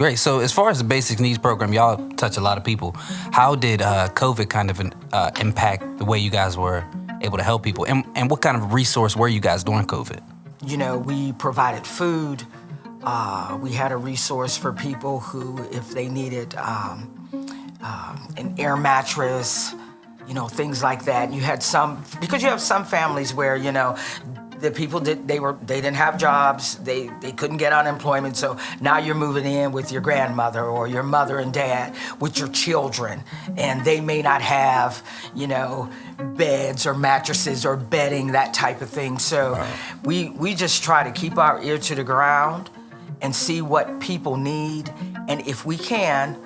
Great. So as far as the basic needs program, y'all touch a lot of people. How did COVID kind of impact the way you guys were able to help people? And what kind of resource were you guys during COVID? You know, we provided food. We had a resource for people who, if they needed an air mattress, you know, things like that. You had some, because you have some families where, you know, the people they didn't have jobs, they couldn't get unemployment, so now you're moving in with your grandmother or your mother and dad with your children, and they may not have, you know, beds or mattresses or bedding, that type of thing. So we just try to keep our ear to the ground and see what people need, and if we can,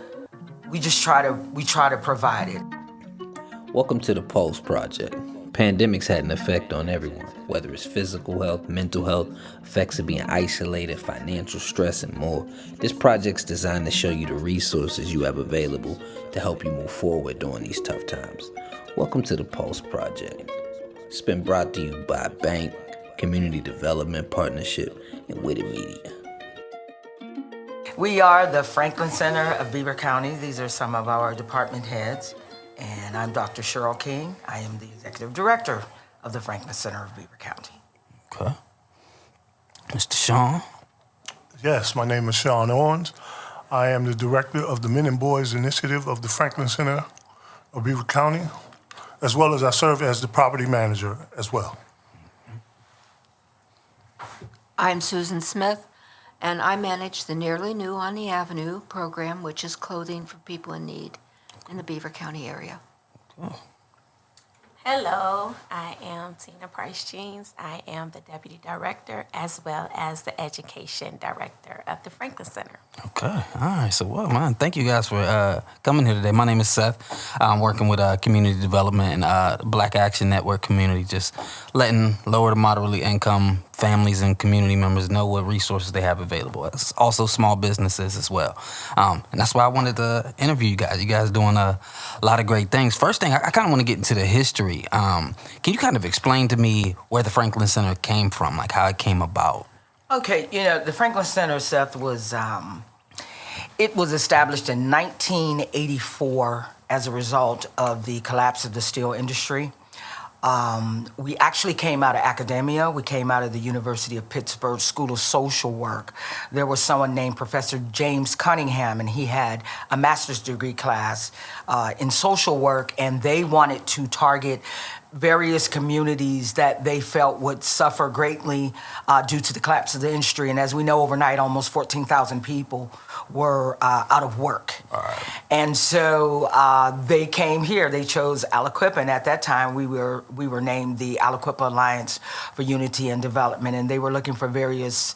we try to provide it. Welcome to the Pulse Project. Pandemics had an effect on everyone, whether it's physical health, mental health, effects of being isolated, financial stress, and more. This project's designed to show you the resources you have available to help you move forward during these tough times. Welcome to the Pulse Project. It's been brought to you by Bank, Community Development Partnership, and Witted Media. We are the Franklin Center of Beaver County. These are some of our department heads. And I'm Dr. Cheryl King. I am the Executive Director of the Franklin Center of Beaver County. Okay. Mr. Sean? Yes, my name is Sean Owens. I am the Director of the Men and Boys Initiative of the Franklin Center of Beaver County, as well as I serve as the Property Manager as well. I'm Susan Smith, and I manage the Nearly New on the Avenue program, which is clothing for people in need in the Beaver County area. Oh. Hello, I am Tina Price Jeans. I am the Deputy Director as well as the Education Director of the Franklin Center. Okay, all right. So, well, man, thank you guys for coming here today. My name is Seth. I'm working with community development and Black Action Network community, just letting lower to moderately income families and community members know what resources they have available. It's also small businesses as well. And that's why I wanted to interview you guys. You guys doing a lot of great things. First thing, I kind of want to get into the history. Can you kind of explain to me where the Franklin Center came from, like how it came about? Okay, you know, the Franklin Center, Seth, it was established in 1984 as a result of the collapse of the steel industry. We actually came out of academia. We came out of the University of Pittsburgh School of Social Work. There was someone named Professor James Cunningham, and he had a master's degree class in social work, and they wanted to target various communities that they felt would suffer greatly due to the collapse of the industry. And as we know, overnight, almost 14,000 people were out of work. Right. And so they came here. They chose Aliquippa, and at that time we were named the Aliquippa Alliance for Unity and Development, and they were looking for various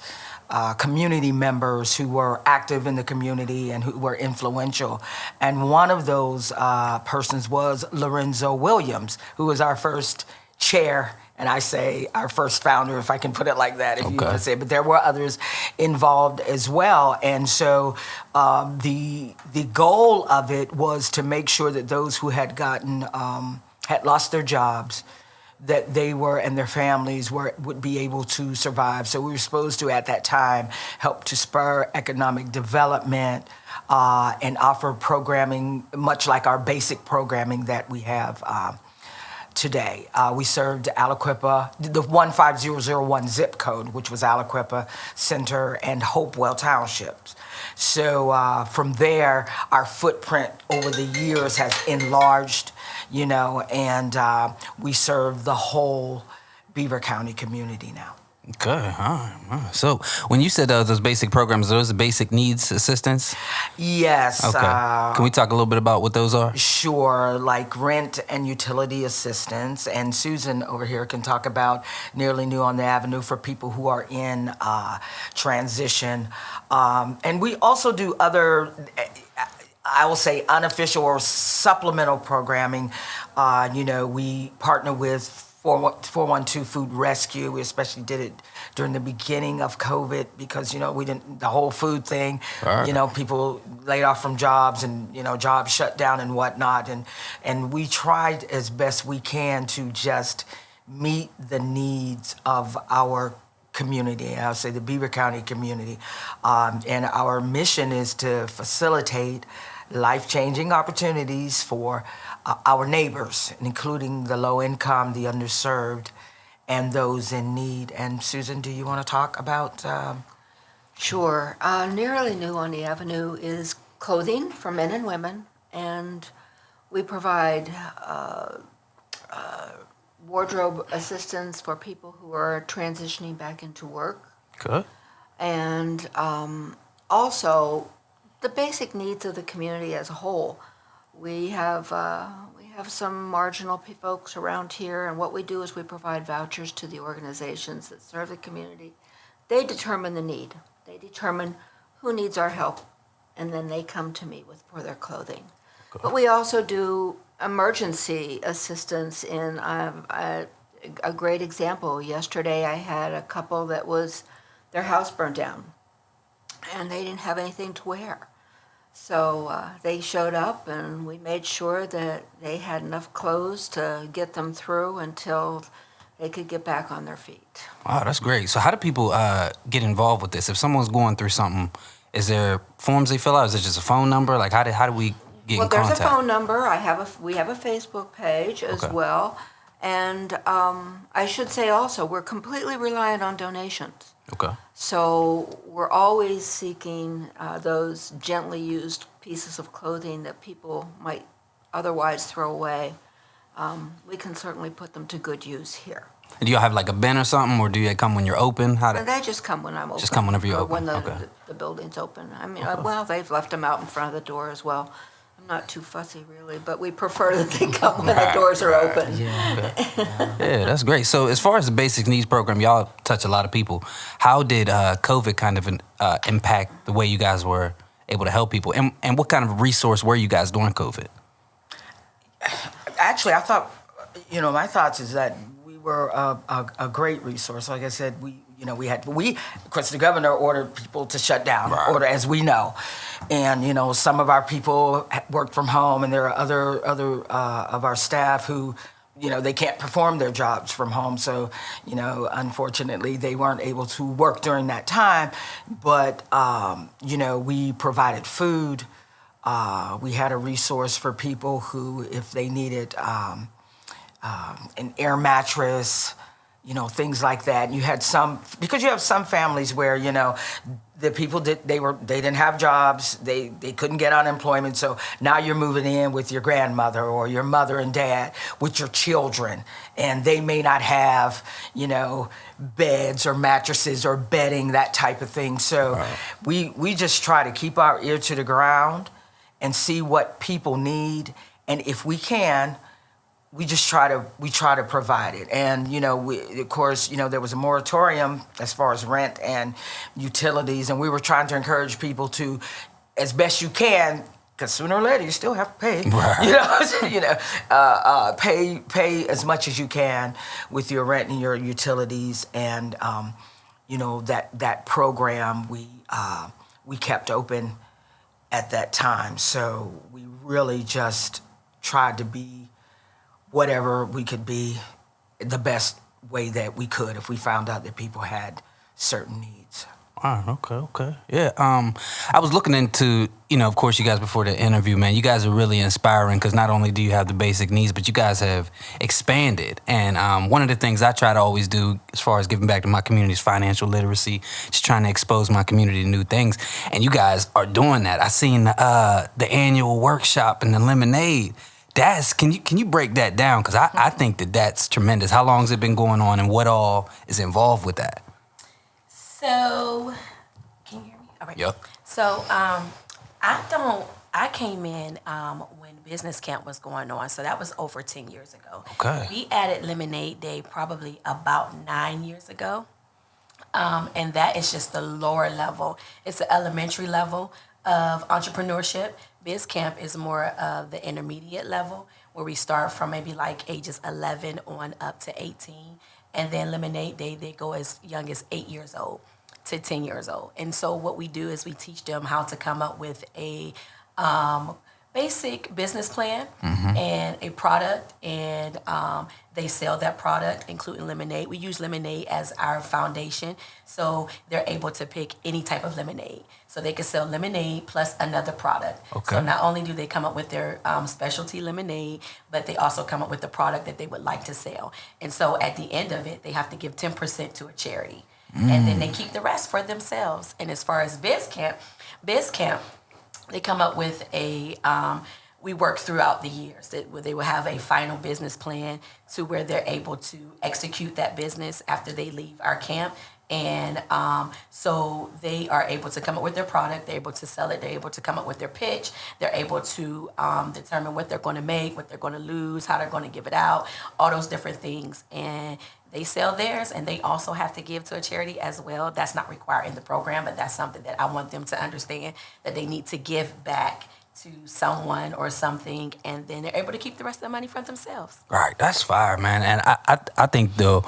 community members who were active in the community and who were influential. And one of those persons was Lorenzo Williams, who was our first chair, and I say our first founder, if I can put it like that, if you want to say it. But there were others involved as well. And so the goal of it was to make sure that those who had lost their jobs, that they were and their families would be able to survive. So we were supposed to, at that time, help to spur economic development and offer programming, much like our basic programming that we have today. We served Aliquippa, the 15001 zip code, which was Aliquippa Center and Hopewell Townships. So from there, our footprint over the years has enlarged, you know, and we serve the whole Beaver County community now. Okay, all right. So when you said those basic programs, those are basic needs assistance? Yes. Okay. Can we talk a little bit about what those are? Sure, like rent and utility assistance. And Susan over here can talk about Nearly New on the Avenue for people who are in transition. And we also do other, I will say, unofficial or supplemental programming. You know, we partner with 412 Food Rescue. We especially did it during the beginning of COVID because, you know, the whole food thing, right. You know, people laid off from jobs and, you know, jobs shut down and whatnot. And we tried as best we can to just meet the needs of our community. I'll say the Beaver County community. And our mission is to facilitate life-changing opportunities for our neighbors, including the low-income, the underserved, and those in need. And Susan, do you want to talk about? Sure. Nearly New on the Avenue is clothing for men and women, and we provide wardrobe assistance for people who are transitioning back into work. Good. And also the basic needs of the community as a whole. We have some marginal folks around here, and what we do is we provide vouchers to the organizations that serve the community. They determine the need. They determine who needs our help, and then they come to me for their clothing. Good. But we also do emergency assistance in a great example. Yesterday I had a couple that their house burned down, and they didn't have anything to wear. So they showed up, and we made sure that they had enough clothes to get them through until they could get back on their feet. Wow, that's great. So how do people get involved with this? If someone's going through something, is there forms they fill out? Is it just a phone number? Like how do we get in contact? There's a phone number. We have a Facebook page as well. And I should say also, we're completely reliant on donations. Okay. So we're always seeking those gently used pieces of clothing that people might otherwise throw away. We can certainly put them to good use here. And do y'all have like a bin or something, or do they come when you're open? They just come when I'm open. Just come whenever you're or open. When the building's open. I mean, well, they've left them out in front of the door as well. I'm not too fussy really, but we prefer that they come when the doors are open. Yeah, that's great. So as far as the basic needs program, y'all touch a lot of people. How did COVID kind of impact the way you guys were able to help people? And what kind of resource were you guys during COVID? Actually, I thought, my thoughts is that we were a great resource. Like I said, of course, the governor ordered people to shut down, as we know. And, some of our people work from home, and there are other of our staff who, they can't perform their jobs from home. So, unfortunately, they weren't able to work during that time. But, we provided food. We had a resource for people who, if they needed an air mattress, things like that. You had because you have some families where, the people they didn't have jobs, they couldn't get unemployment, so now you're moving in with your grandmother or your mother and dad with your children, and they may not have, beds or mattresses or bedding, that type of thing. So we just try to keep our ear to the ground and see what people need, and if we can, we try to provide it. And of course, there was a moratorium as far as rent and utilities, and we were trying to encourage people to, as best you can, because sooner or later you still have to pay. Pay as much as you can with your rent and your utilities, and that program we kept open at that time. So we really just tried to be whatever we could be, the best way that we could if we found out that people had certain needs. Okay. Yeah, I was looking into, of course, you guys before the interview, man, you guys are really inspiring because not only do you have the basic needs, but you guys have expanded. And one of the things I try to always do as far as giving back to my community is financial literacy, just trying to expose my community to new things. And you guys are doing that. I seen the annual workshop and the lemonade. Can you break that down? Because I think that's tremendous. How long has it been going on, and what all is involved with that? So, can you hear me? All right. Yep. So, I came in when business camp was going on. So that was over 10 years ago. Okay. We added Lemonade Day probably about 9 years ago. And that is just the lower level. It's the elementary level of entrepreneurship. Biz Camp is more of the intermediate level, where we start from maybe like ages 11 on up to 18. And then Lemonade Day, they go as young as 8 years old to 10 years old. And so what we do is we teach them how to come up with a basic business plan and a product, and they sell that product, including lemonade. We use lemonade as our foundation, so they're able to pick any type of lemonade. So they can sell lemonade plus another product. Okay. So not only do they come up with their specialty lemonade, but they also come up with the product that they would like to sell. And so at the end of it, they have to give 10% to a charity. And then they keep the rest for themselves. And as far as Biz Camp, they come up with a, we work throughout the years. They will have a final business plan to where they're able to execute that business after they leave our camp. And so they are able to come up with their product, they're able to sell it, they're able to come up with their pitch, they're able to determine what they're going to make, what they're going to lose, how they're going to give it out, all those different things. And they sell theirs, and they also have to give to a charity as well. That's not required in the program, but that's something that I want them to understand, that they need to give back to someone or something, and then they're able to keep the rest of the money for themselves. Right, that's fire, man. And I think the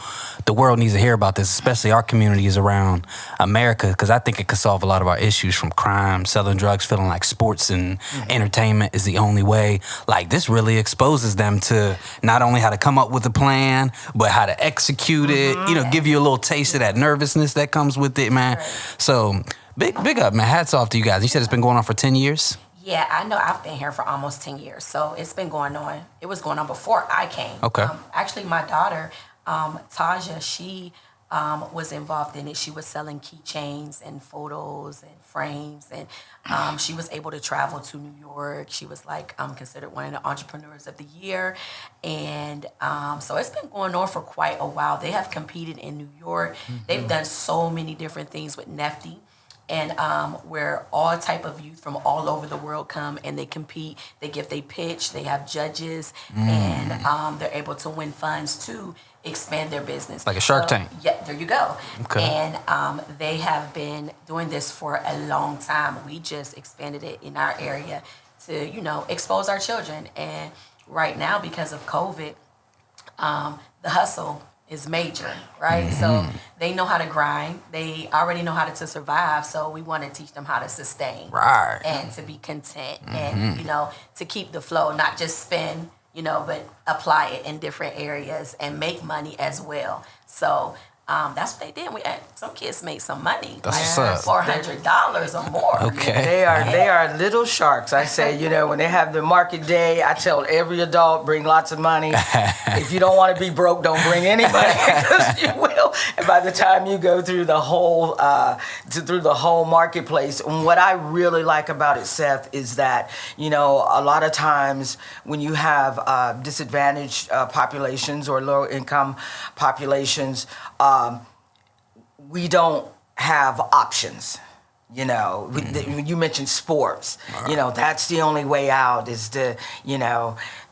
world needs to hear about this, especially our communities around America, because I think it could solve a lot of our issues, from crime, selling drugs, feeling like sports and entertainment is the only way. Like, this really exposes them to not only how to come up with a plan, but how to execute it. You know, give you a little taste of that nervousness that comes with it, man. Right. So big up, man. Hats off to you guys. You said it's been going on for 10 years? Yeah, I know. I've been here for almost 10 years, so it's been going on. It was going on before I came. Okay. Actually, my daughter, Taja, she was involved in it. She was selling keychains and photos and frames, and she was able to travel to New York. She was considered one of the entrepreneurs of the year, and so it's been going on for quite a while. They have competed in New York. They've done so many different things with Nefty. And where all type of youth from all over the world come and they compete. They pitch, they have judges, and they're able to win funds to expand their business. Like a Shark Tank. Yeah, there you go. Okay. And they have been doing this for a long time. We just expanded it in our area to, expose our children. And right now, because of COVID, the hustle is major, right? So they know how to grind. They already know how to survive. So we want to teach them how to sustain, Right. and to be content, and to keep the flow, not just spend, but apply it in different areas and make money as well. So that's what they did. Some kids made some money. That's what's up. $400 or more. Okay. They are little sharks. I say, when they have the market day, I tell every adult, bring lots of money. If you don't want to be broke, don't bring any money, because you will. And by the time you go through the whole marketplace, and what I really like about it, Seth, is that a lot of times when you have disadvantaged populations or low income populations, we don't have options. You mentioned sports. Right. That's the only way out, is to,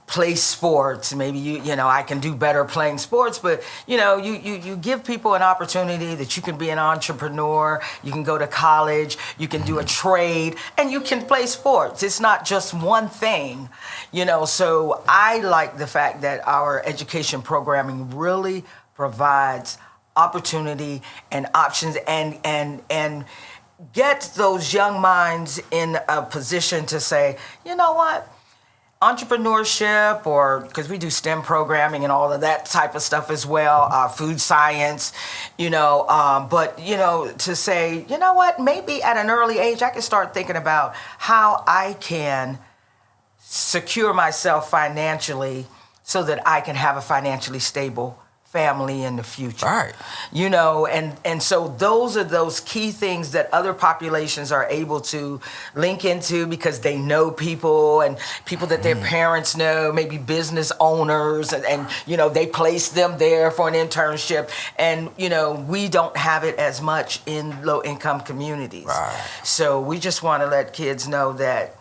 play sports. Maybe I can do better playing sports, but you give people an opportunity that you can be an entrepreneur, you can go to college, you can do a trade, and you can play sports. It's not just one thing, So I like the fact that our education programming really provides opportunity and options, and get those young minds in a position to say, you know what, entrepreneurship, or because we do STEM programming and all of that type of stuff as well, food science, but to say, you know what, maybe at an early age I can start thinking about how I can secure myself financially so that I can have a financially stable family in the future. Right. And so those are those key things that other populations are able to link into, because they know people, and people that their parents know, maybe business owners, and they place them there for an internship. And we don't have it as much in low income communities. Right. So we just want to let kids know that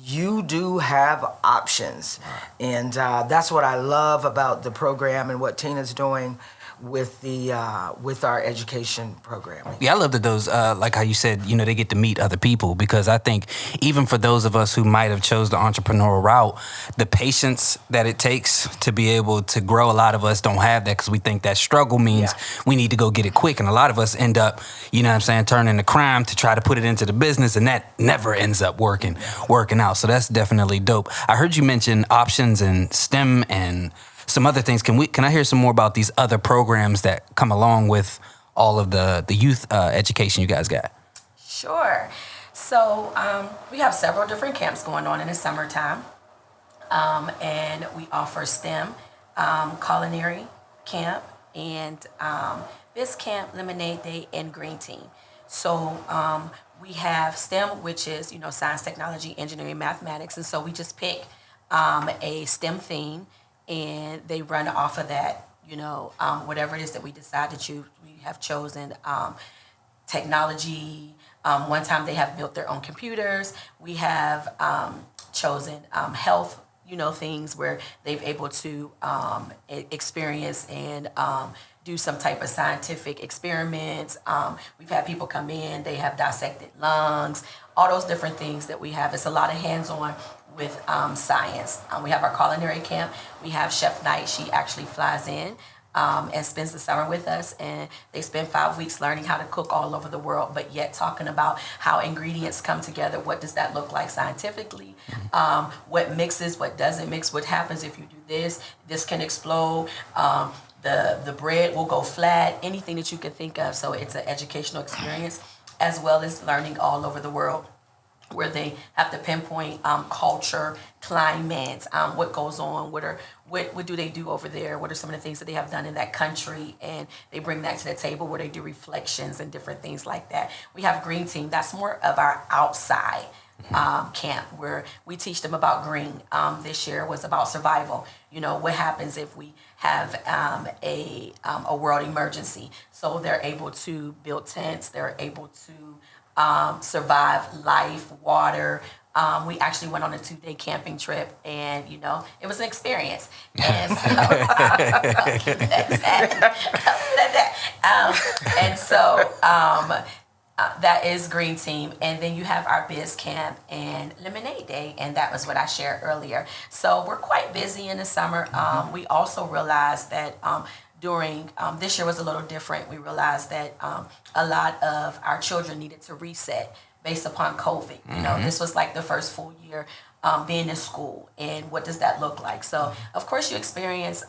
you do have options. And that's what I love about the program and what Tina's doing with our education programming. Yeah, I love that those, like how you said, they get to meet other people, because I think even for those of us who might have chose the entrepreneurial route, the patience that it takes to be able to grow, a lot of us don't have that, because we think that struggle means we need to go get it quick. And a lot of us end up, turning to crime to try to put it into the business, and that never ends up working out. So that's definitely dope. I heard you mention options and STEM and some other things. Can I hear some more about these other programs that come along with all of the youth education you guys got? Sure. So we have several different camps going on in the summertime, and we offer STEM, culinary camp, and Biz Camp, Lemonade Day, and Green Team. So we have STEM, which is science, technology, engineering, mathematics, and so we just pick a STEM theme, and they run off of that, whatever it is that we decide to choose. We have chosen technology. One time they have built their own computers. We have chosen health, things where they've able to experience and do some type of scientific experiments. We've had people come in, they have dissected lungs, all those different things that we have. It's a lot of hands-on with science. We have our culinary camp. We have Chef Night. She actually flies in and spends the summer with us, and they spend 5 weeks learning how to cook all over the world, but yet talking about how ingredients come together. What does that look like scientifically? What mixes, what doesn't mix, what happens if you do this? This can explode. The bread will go flat, anything that you can think of. So it's an educational experience, as well as learning all over the world, where they have to pinpoint culture, climate, what goes on, what do they do over there, what are some of the things that they have done in that country, and they bring that to the table where they do reflections and different things like that. We have Green Team, that's more of our outside camp, where we teach them about green. This year was about survival. What happens if we have a world emergency? So they're able to build tents, they're able to survive life, water. We actually went on a 2-day camping trip, and it was an experience. And so, that is Green Team, and then you have our Biz Camp and Lemonade Day, and that was what I shared earlier. So we're quite busy in the summer. We also realized that during this year was a little different. We realized that a lot of our children needed to reset based upon COVID. This was like the first full year being in school, and what does that look like? So of course you experience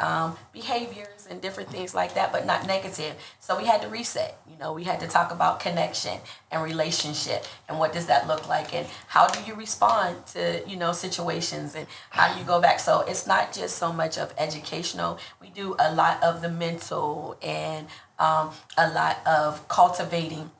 behaviors and different things like that, but not negative. So we had to reset. We had to talk about connection and relationship, and what does that look like, and how do you respond to situations, and how do you go back? So it's not just so much of educational. We do a lot of the mental and a lot of cultivating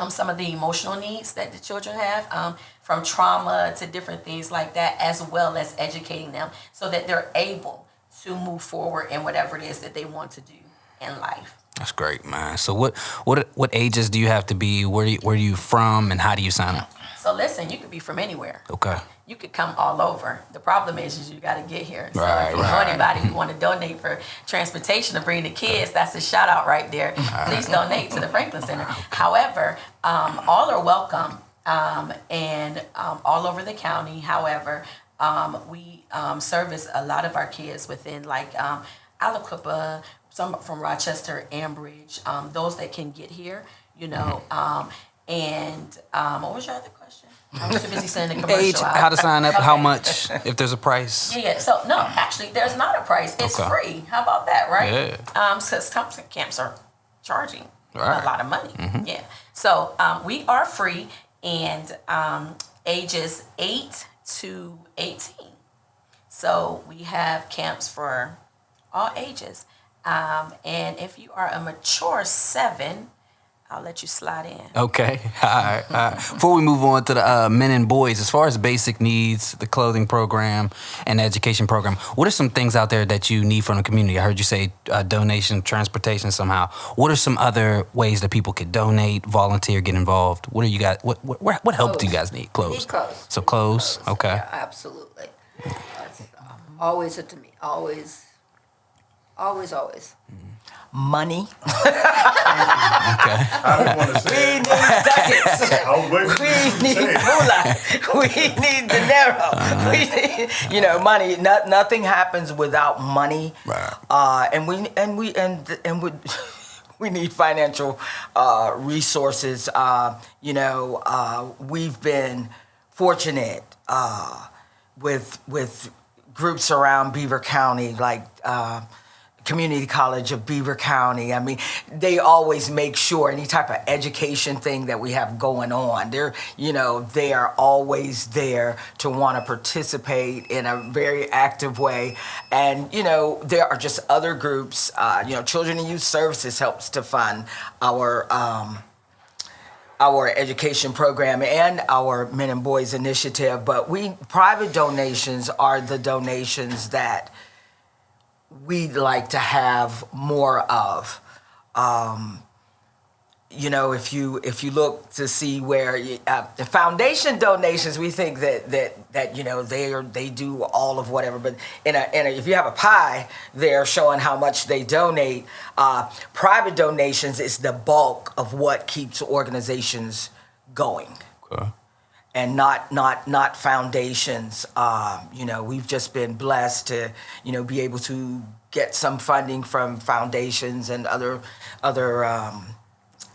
some of the emotional needs that the children have, from trauma to different things like that, as well as educating them so that they're able to move forward in whatever it is that they want to do in life. That's great, man. So what ages do you have to be? Where are you from, and how do you sign up? So listen, you could be from anywhere. Okay. You could come all over. The problem is you got to get here. So Right, if you know anybody who want to donate for transportation to bring the kids, that's a shout out right there. Please donate to the Franklin Center. However, all are welcome, and all over the county. However, we service a lot of our kids within Aliquippa, some from Rochester, Ambridge, those that can get here, and what was your other question? I was too busy saying the commercial. Age, how to sign up, how much, if there's a price. Yeah. So no, actually, there's not a price. It's free. How about that, right? Yeah. Because camps are charging Right. a lot of money. Yeah. So we are free, and ages 8 to 18. So we have camps for all ages. And if you are a mature 7, I'll let you slide in. Okay. All right. Before we move on to the men and boys, as far as basic needs, the clothing program and the education program, what are some things out there that you need from the community? I heard you say donation, transportation somehow. What are some other ways that people could donate, volunteer, get involved? What do you got? What help do you guys need? Clothes. Need clothes. So clothes. Okay. Yeah, absolutely. Always to me. Always Always, always. Money. Okay. I didn't want to We say need it. ducats. I was waiting for you to We say need it. moolah. We need dinero. We need, money. Nothing happens without money. Right. And we we need financial resources. We've been fortunate with groups around Beaver County, like Community College of Beaver County. I mean, they always make sure any type of education thing that we have going on, they are always there to want to participate in a very active way. And, there are just other groups, Children and Youth Services helps to fund our education program and our Men and Boys Initiative. But private donations are the donations that we'd like to have more of. If you look to see where the foundation donations, we think that they do all of whatever. But if you have a pie there showing how much they donate, private donations is the bulk of what keeps organizations going. Okay. And not foundations. We've just been blessed to, be able to get some funding from foundations and other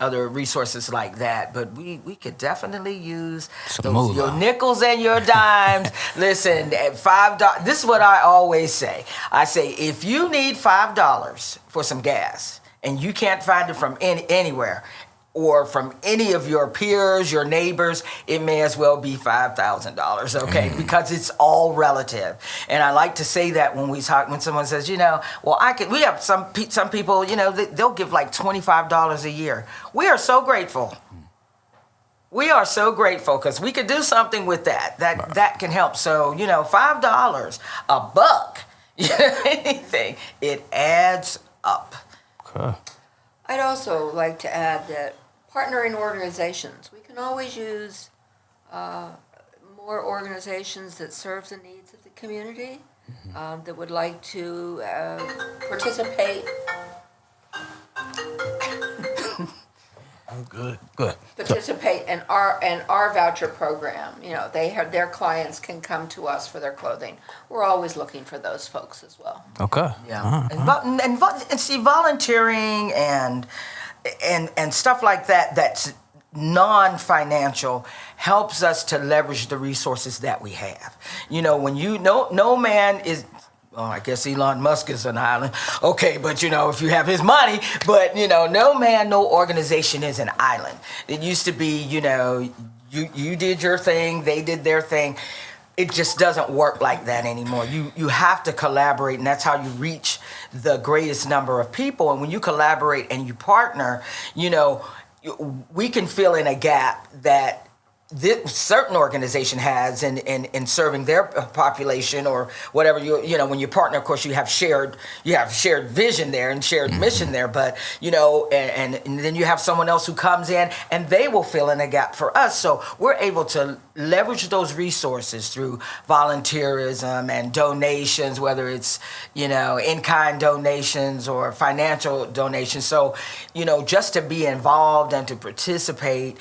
resources like that. But we could definitely use your nickels and your dimes. Listen, at $5, this is what I always say. I say, if you need $5 for some gas and you can't find it from anywhere, or from any of your peers, your neighbors, it may as well be $5,000, okay? Because it's all relative. And I like to say that when someone says, we have some people, they'll give like $25 a year. We are so grateful. We are so grateful because we could do something with that can help. So, $5, $1, anything, it adds up. Okay. I'd also like to add that partnering organizations, we can always use more organizations that serve the needs of the community, that would like to participate. I'm good. Good. Participate in our voucher program. Their clients can come to us for their clothing. We're always looking for those folks as well. Okay. Yeah, and see, volunteering and stuff like that's non-financial helps us to leverage the resources that we have. When no man is. Oh, I guess Elon Musk is an island. Okay, but if you have his money, but no man, no organization is an island. It used to be, you did your thing, they did their thing. It just doesn't work like that anymore. You have to collaborate, and that's how you reach the greatest number of people. And when you collaborate and you partner, we can fill in a gap that this certain organization has in serving their population or whatever. When you partner, of course, you have shared vision there and shared mission there, but and then you have someone else who comes in and they will fill in a gap for us. So we're able to leverage those resources through volunteerism and donations, whether it's in-kind donations or financial donations. So just to be involved and to participate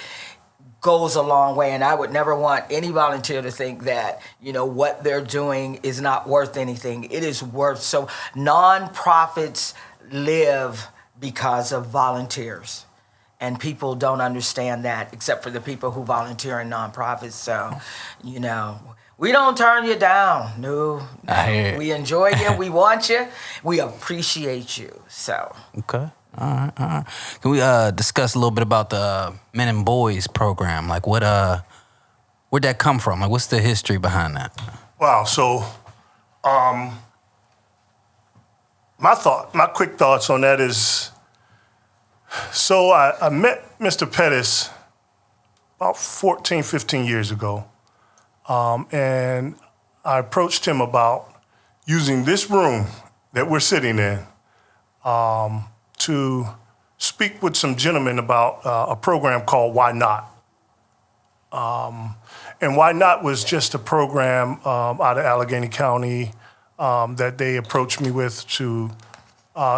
goes a long way, and I would never want any volunteer to think that what they're doing is not worth anything. It is worth. So nonprofits live because of volunteers, and people don't understand that except for the people who volunteer in nonprofits. So we don't turn you down. No. I hear it. We enjoy you. We want you. We appreciate you. So Okay. All right. Can we discuss a little bit about the Men and Boys program? Like, where'd that come from? Like, what's the history behind that? Wow. So, my quick thoughts on that is, so I met Mr. Pettis about 14, 15 years ago, and I approached him about using this room that we're sitting in to speak with some gentlemen about a program called Why Not? And Why Not was just a program out of Allegheny County that they approached me with to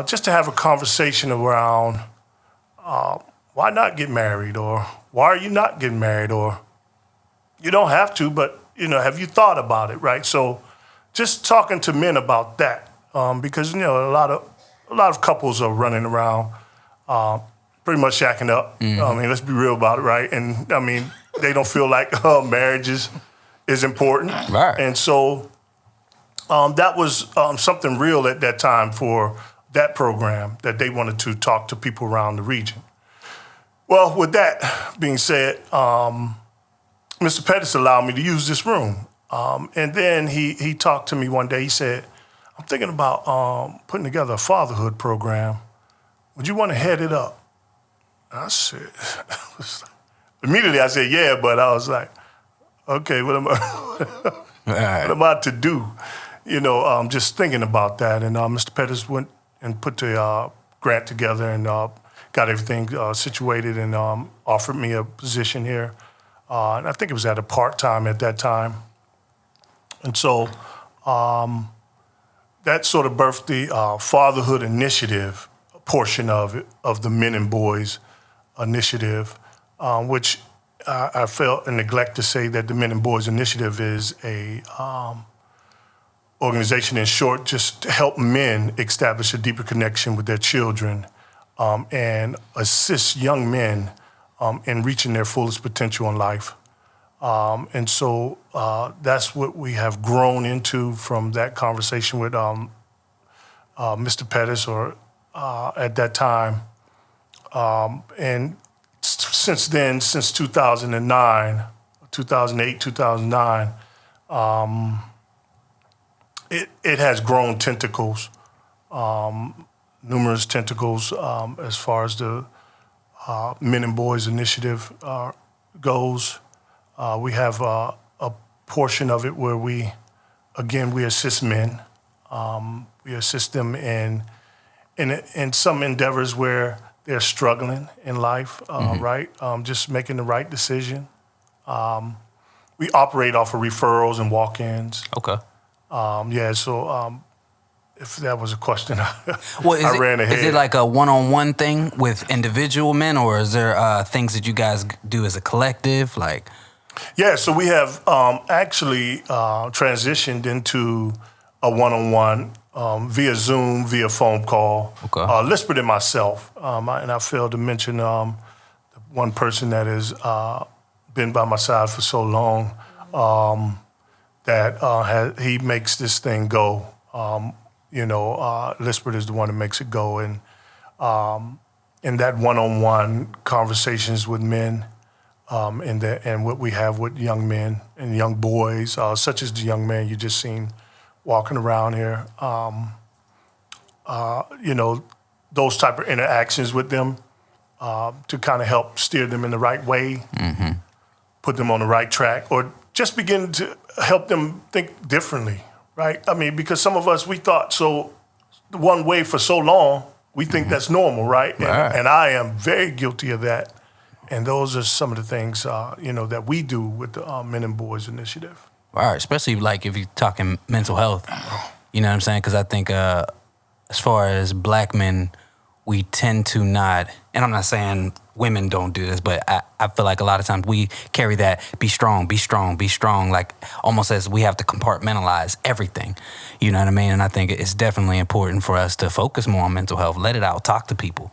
just to have a conversation around why not get married, or why are you not getting married, or you don't have to, but have you thought about it, right? So just talking to men about that, because a lot of couples are running around pretty much shacking up. I mean, let's be real about it, right? And I mean, they don't feel like marriage is important, Right. and so that was something real at that time for that program, that they wanted to talk to people around the region. Well, with that being said, Mr. Pettis allowed me to use this room. And then he talked to me one day. He said, I'm thinking about putting together a fatherhood program. Would you want to head it up? And I said, immediately I said, yeah, but I was like, okay, what am I to do? Just thinking about that. And Mr. Pettis went and put the grant together and got everything situated and offered me a position here. And I think it was at a part-time at that time. And so that sort of birthed the fatherhood initiative portion of it, of the Men and Boys initiative, which I felt a neglect to say that the Men and Boys initiative is a organization, in short, just to help men establish a deeper connection with their children and assist young men in reaching their fullest potential in life. And so that's what we have grown into from that conversation with Mr. Pettis, or at that time. And since then, since 2009, 2008, 2009, it has grown tentacles, numerous tentacles, as far as the Men and Boys initiative goes. We have a portion of it where we assist men. We assist them in some endeavors where they're struggling in life, right? Just making the right decision. We operate off of referrals and walk-ins. Okay. So if that was a question, Well, I ran ahead. Is it like a one-on-one thing with individual men, or is there things that you guys do as a collective? Like, Yeah, so we have actually transitioned into a one-on-one via Zoom, via phone call. Okay. Lispert and myself, and I failed to mention the one person that has been by my side for so long, that he makes this thing go. Lispert is the one that makes it go, and in that one-on-one conversations with men, and what we have with young men and young boys, such as the young man you just seen walking around here, those type of interactions with them to kind of help steer them in the right way, put them on the right track, or just begin to help them think differently, right? I mean, because some of us, we thought so one way for so long, we think that's normal, right? And I am very guilty of that. And those are some of the things, that we do with the Men and Boys initiative. all right, especially like if you're talking mental health, you know what I'm saying? Because I think as far as black men, we tend to not, and I'm not saying women don't do this, but I feel like a lot of times we carry that be strong, like almost as we have to compartmentalize everything. You know what I mean? And I think it's definitely important for us to focus more on mental health, let it out, talk to people.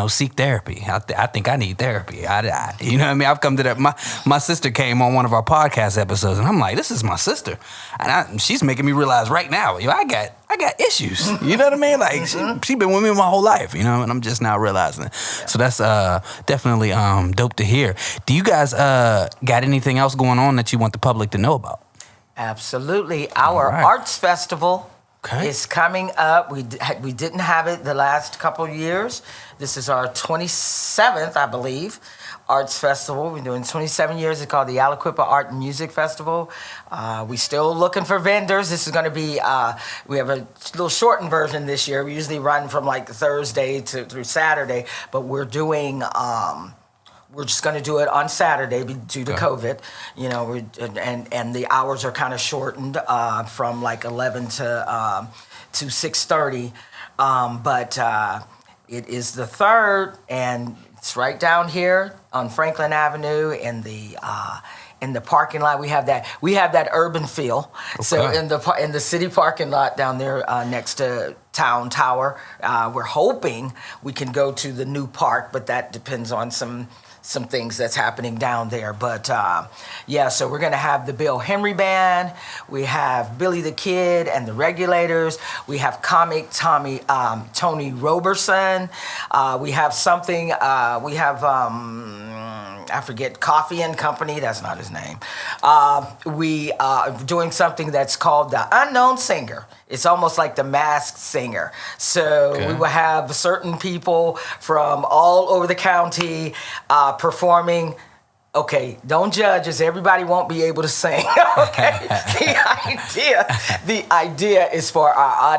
Seek therapy. I think I need therapy. You know what I mean? I've come to that. My sister came on one of our podcast episodes, and I'm like, this is my sister, and she's making me realize right now, I got issues. You know what I mean? Like she been with me my whole life, and I'm just now realizing it. So that's definitely dope to hear. Do you guys got anything else going on that you want the public to know about? Absolutely. Our All right. arts festival Okay. is coming up. We didn't have it the last couple of years. This is our 27th, I believe, arts festival. We're doing 27 years. It's called the Aliquippa Art and Music Festival. We still looking for vendors. This is going to be, we have a little shortened version this year. We usually run from like Thursday through Saturday, but we're doing, we're just going to do it on Saturday due to COVID, and the hours are kind of shortened from like 11 to 6:30. But it is the 3rd, and it's right down here on Franklin Avenue in the parking lot. We have that urban feel. Okay. So in the city parking lot down there next to Town Tower, we're hoping we can go to the new park, but that depends on some things that's happening down there. But so we're going to have the Bill Henry Band. We have Billy the Kid and the Regulators. We have comic Tony Roberson. We have something. We have I forget, Coffee and Company. That's not his name. We are doing something that's called the Unknown Singer. It's almost like the Masked Singer. So we will have certain people from all over the county performing. Okay, don't judge us. Everybody won't be able to sing. Okay, the idea is for our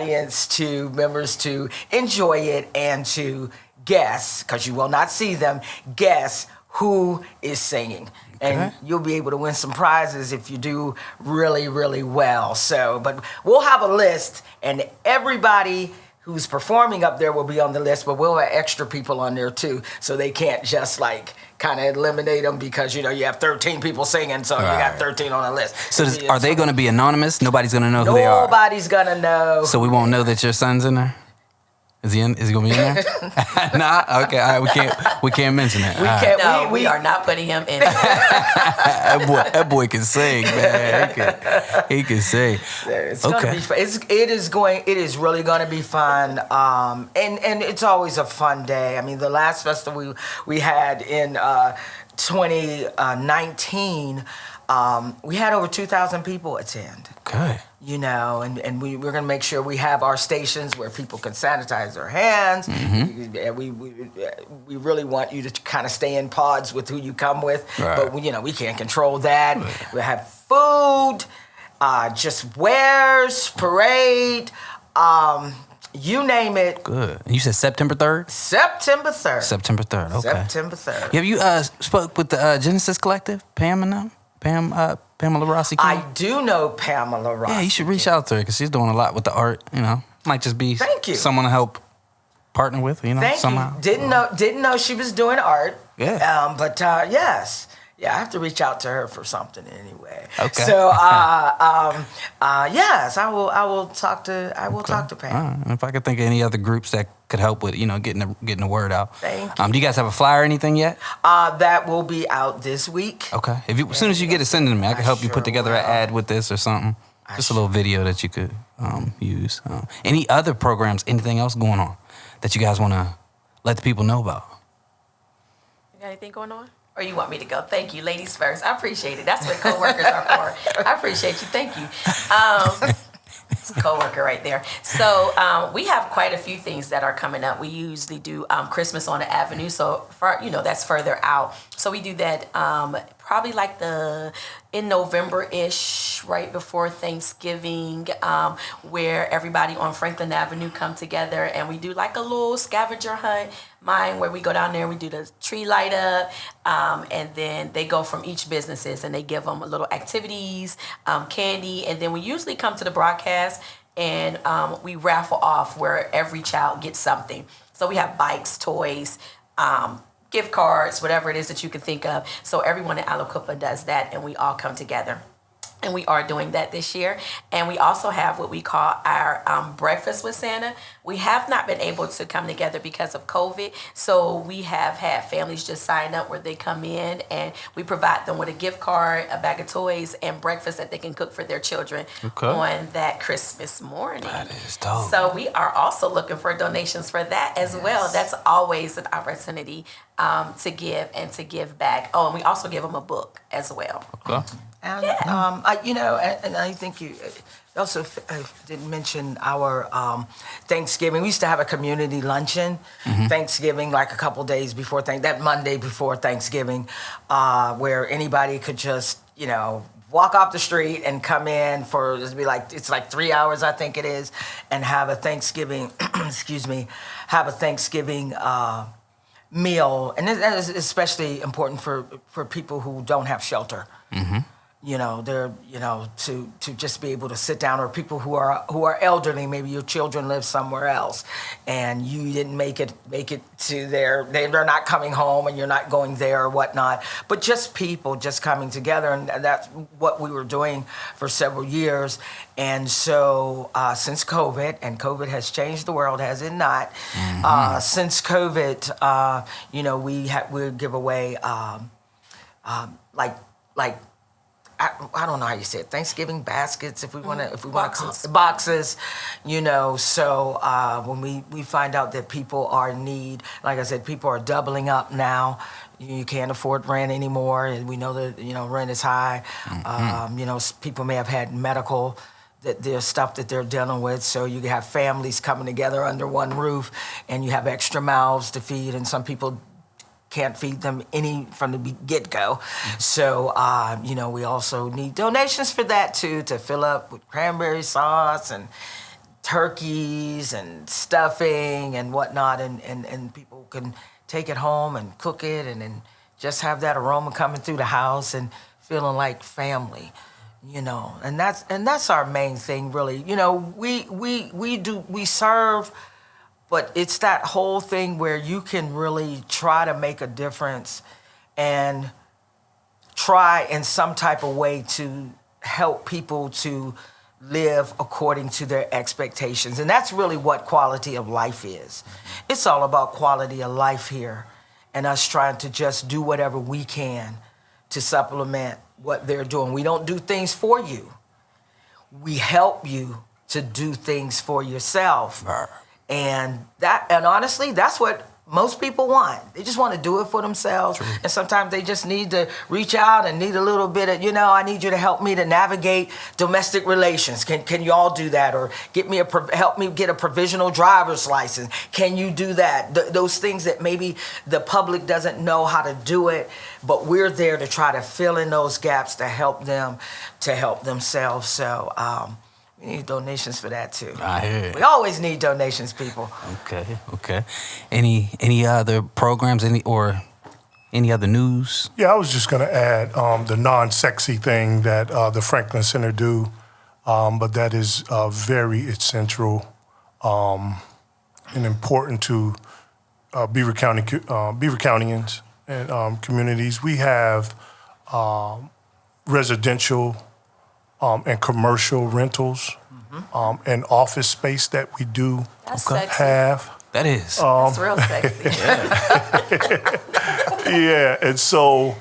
members to enjoy it and to guess, because you will not see them, guess who is singing. And you'll be able to win some prizes if you do really, really well. So, but we'll have a list, and everybody who's performing up there will be on the list, but we'll have extra people on there too, so they can't just like kind of eliminate them because, you have 13 people singing, so you got 13 on the list. So are they going to be anonymous? Nobody's going to know who they are? Nobody's going to know. So we won't know that your son's in there? Is he going to be in there? Nah? Okay, all right, we can't mention that. We are not putting him in. that boy can sing, man. He can sing. It's gonna be fun. It is really going to be fun. And it's always a fun day. I mean, the last festival we had in 2019, we had over 2,000 people attend. Okay. And we're going to make sure we have our stations where people can sanitize their hands. Mm-hmm. We really want you to kind of stay in pods with who you come with. Right. But, we can't control that. Right. We have food, just wares, parade, you name it. Good. And you said September 3rd? September 3rd. September 3rd, okay. September 3rd. Have you spoke with the Genesis Collective, Pam and them? Pamela Rossi King? I do know Pamela Rossi. Yeah, you should reach out to her because she's doing a lot with the art. Might just be someone to help partner with. Somehow. Didn't know she was doing art. Yeah. But yes. Yeah, I have to reach out to her for something anyway. Okay. So, yes, I will talk to Pam. And if I could think of any other groups that could help with, getting the word out. Thank you. Do you guys have a flyer or anything yet? That will be out this week. Okay. As soon as you get it, send it to me. I can help you put together an ad with this or something. Just a little video that you could use. Any other programs? Anything else going on that you guys want to let the people know about? You got anything going on? Or you want me to go? Thank you. Ladies first. I appreciate it. That's what coworkers are for. I appreciate you. Thank you. It's a coworker right there. So we have quite a few things that are coming up. We usually do Christmas on the Avenue. So that's further out. So we do that probably like in November-ish, right before Thanksgiving, where everybody on Franklin Avenue come together and we do like a little scavenger hunt. Mine, where we go down there and we do the tree light up, and then they go from each businesses and they give them a little activities, candy, and then we usually come to the broadcast and we raffle off where every child gets something. So we have bikes, toys, gift cards, whatever it is that you can think of. So everyone in Alacupa does that and we all come together. And we are doing that this year. And we also have what we call our Breakfast with Santa. We have not been able to come together because of COVID. So we have had families just sign up where they come in and we provide them with a gift card, a bag of toys, and breakfast that they can cook for their children on that Christmas morning. That is dope. So we are also looking for donations for that as well. That's always an opportunity to give and to give back. Oh, and we also give them a book as well. Okay. And, I think you also didn't mention our Thanksgiving. We used to have a community luncheon, Thanksgiving, like a couple days before that Monday before Thanksgiving, where anybody could just, walk off the street and come in for, it's like 3 hours, I think it is, and have a Thanksgiving, meal. And that is especially important for people who don't have shelter. Mm-hmm. they're, to just be able to sit down, or people who are elderly, maybe your children live somewhere else and you didn't make it to they're not coming home and you're not going there or whatnot, but just people just coming together. And that's what we were doing for several years. And so since COVID, and COVID has changed the world, has it not? Since COVID, we give away like I don't know how you say it, Thanksgiving baskets, if we want to call it boxes, so when we find out that people are in need, like I said, people are doubling up now. You can't afford rent anymore, and we know that, rent is high. People may have had medical, that there's stuff that they're dealing with, so you have families coming together under one roof, and you have extra mouths to feed, and some people can't feed them any from the get-go. So, we also need donations for that too, to fill up with cranberry sauce and turkeys and stuffing and whatnot, and people can take it home and cook it and just have that aroma coming through the house and feeling like family. And that's our main thing, really. We serve. But it's that whole thing where you can really try to make a difference and try in some type of way to help people to live according to their expectations. And that's really what quality of life is. It's all about quality of life here, and us trying to just do whatever we can to supplement what they're doing. We don't do things for you. We help you to do things for yourself. And honestly, that's what most people want. They just want to do it for themselves. True. And sometimes they just need to reach out and need a little bit of, I need you to help me to navigate domestic relations. Can you all do that? Or help me get a provisional driver's license. Can you do that? Those things that maybe the public doesn't know how to do it, but we're there to try to fill in those gaps to help them to help themselves. So, we need donations for that too. I hear it. We always need donations, people. Okay. Any other programs? Any other news? Yeah, I was just going to add the non-sexy thing that the Franklin Center do, but that is very essential and important to Beaver Countyans and communities. We have residential and commercial rentals and office space that we do have. That is. That's real sexy. Yeah, and so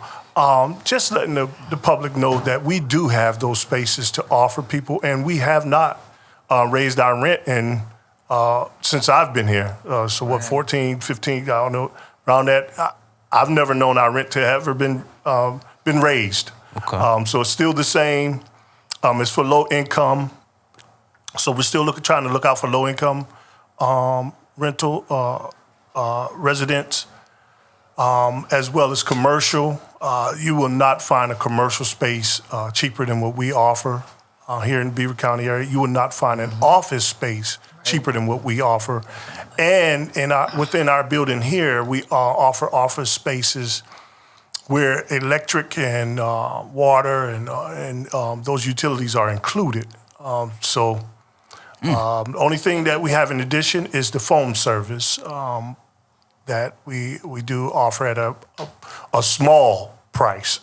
just letting the public know that we do have those spaces to offer people, and we have not raised our rent since I've been here. 14, 15, I don't know, around that. I've never known our rent to have ever been raised. Okay. So it's still the same. It's for low income, so we're still trying to look out for low income rental residents, as well as commercial. You will not find a commercial space cheaper than what we offer here in the Beaver County area. You will not find an office space cheaper than what we offer, and within our building here, we offer office spaces where electric and water and those utilities are included. The only thing that we have in addition is the phone service that we do offer at a small price,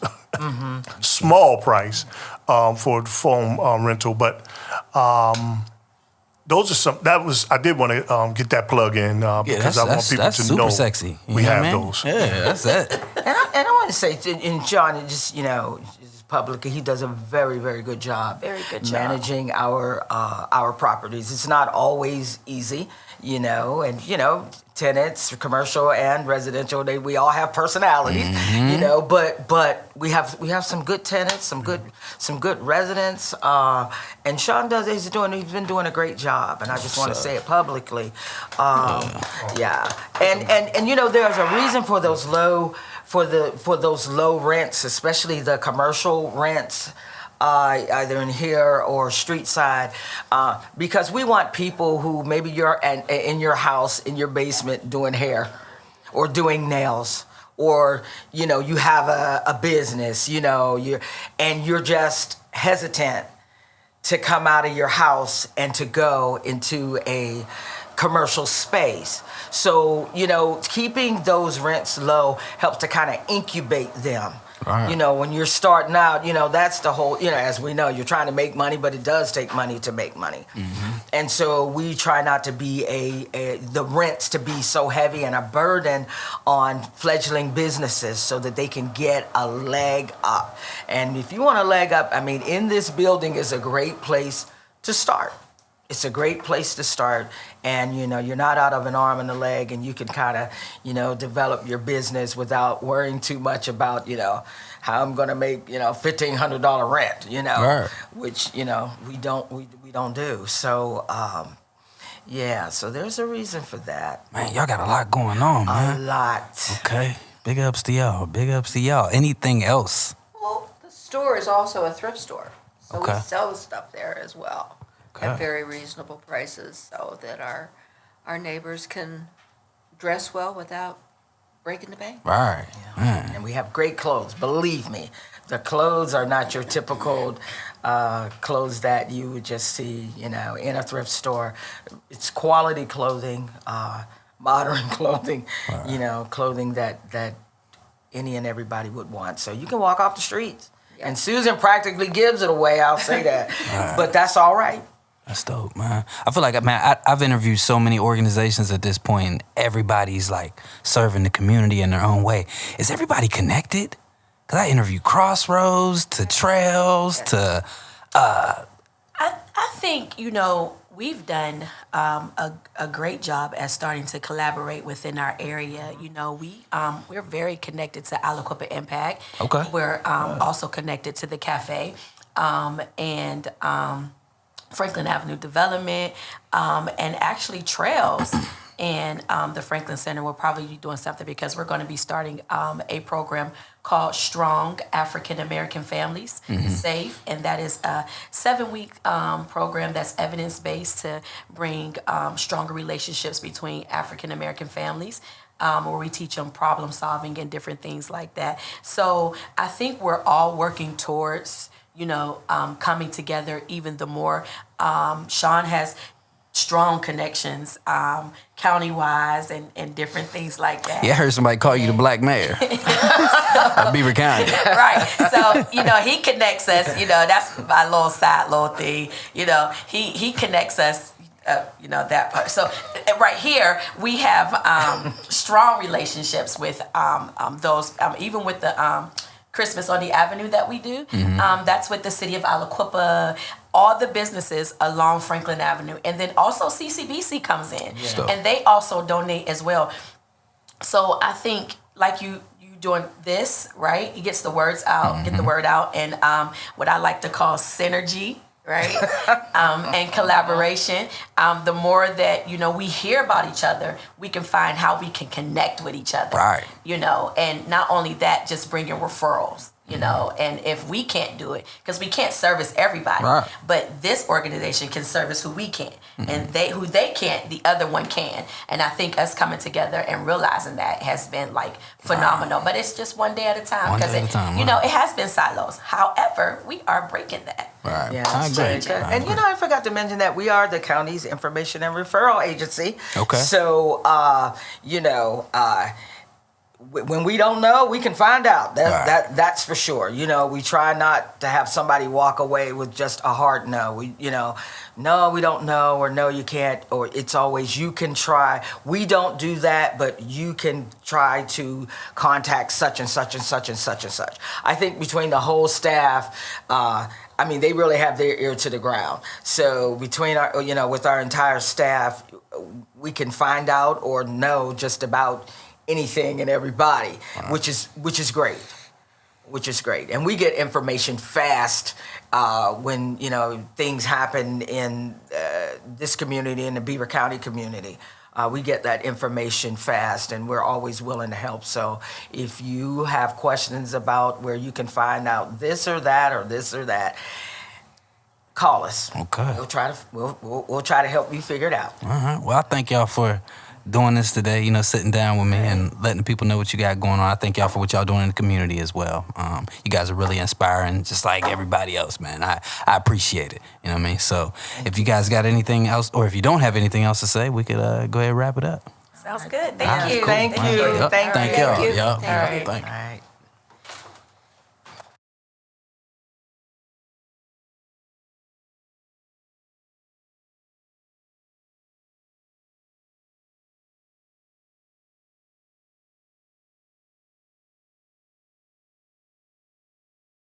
small price for the phone rental. But those are some. I did want to get that plug in because I want people to know sexy. We have those. Yeah, that's it. And I want to say, and John, just publicly, he does a very, very good job. Very good job. Managing our properties. It's not always easy, and tenants, commercial and residential, we all have personalities, but we have some good tenants, some good residents, and Sean he's been doing a great job, and I just want to say it publicly. Yeah. And there's a reason for those low rents, especially the commercial rents, either in here or street side, because we want people who maybe you're in your house, in your basement, doing hair or doing nails or you have a business, you're just hesitant to come out of your house and to go into a commercial space. So, keeping those rents low helps to kind of incubate them. Right. When you're starting out, that's the whole, as we know, you're trying to make money, but it does take money to make money. Mm-hmm. And so we try not to be the rents to be so heavy and a burden on fledgling businesses so that they can get a leg up. And if you want a leg up, in this building is a great place to start. It's a great place to start, and you're not out of an arm and a leg, and you can kind of develop your business without worrying too much about how I'm going to make $1,500 rent, right. which we don't do. So so there's a reason for that. Man, y'all got a lot going on, man. A lot. Okay, big ups to y'all. Big ups to y'all. Anything else? Well, the store is also a thrift store, so Okay. we sell stuff there as well. Okay. At very reasonable prices, so that our neighbors can dress well without breaking the bank. Right. Man. And we have great clothes. Believe me, the clothes are not your typical clothes that you would just see, in a thrift store. It's quality clothing, modern clothing, Right. Clothing that any and everybody would want. So you can walk off the streets. Yeah. And Susan practically gives it away, I'll say that. Right. But that's all right. That's dope, man. I feel like, man, I've interviewed so many organizations at this point, and everybody's like serving the community in their own way. Is everybody connected? Because I interviewed Crossroads to Trails to... I think, we've done a great job at starting to collaborate within our area. We're very connected to Aliquippa Impact. Okay. We're also connected to the cafe and Franklin Avenue Development and actually Trails. And the Franklin Center will probably be doing something because we're going to be starting a program called Strong African American Families Safe. And that is a 7-week program that's evidence-based to bring stronger relationships between African American families. Where we teach them problem solving and different things like that. So I think we're all working towards, coming together even the more. Sean has strong connections county-wise and different things like that. Yeah, I heard somebody call you the Black Mayor of Beaver County. Right. So, he connects us. That's my little thing. He connects us. That part. So right here, we have strong relationships with those, even with the Christmas on the Avenue that we do. That's with the city of Aliquippa, all the businesses along Franklin Avenue. And then also CCBC comes in. Yeah. And they also donate as well. So I think like you doing this, right? It gets the words out, get the word out. And what I like to call synergy, right? And collaboration. The more that, we hear about each other, we can find how we can connect with each other. Right. And not only that, just bringing referrals, and if we can't do it, because we can't service everybody, right. But this organization can service who we can, and who they can't, the other one can. And I think us coming together and realizing that has been like phenomenal, but it's just one day at a time. One day at a time, right. It has been silos. However, we are breaking that. Right. Yeah, I agree. and I forgot to mention that we are the county's information and referral agency. Okay. So, when we don't know, we can find out. That's for sure. We try not to have somebody walk away with just a hard no. No, we don't know, or no, you can't, or it's always you can try. We don't do that, but you can try to contact such and such and such and such and such. I think between the whole staff, they really have their ear to the ground. So between our, with our entire staff, we can find out or know just about anything and everybody, wow. which is great. And we get information fast when things happen in this community, in the Beaver County community. We get that information fast, and we're always willing to help. So if you have questions about where you can find out this or that, call us. Okay. We'll try to help you figure it out. All right. Well, I thank y'all for doing this today, you know, sitting down with me and letting the people know what you got going on. I thank y'all for what y'all doing in the community as well. You guys are really inspiring, just like everybody else, man. I appreciate it. You know what I mean? So if you guys got anything else, or if you don't have anything else to say, we could go ahead and wrap it up. Sounds good. All right, Thank you. cool. Thank you. Yep. Thank Thank you. y'all. Thank you. Yep. Thank Yep. you. Thank you. All right.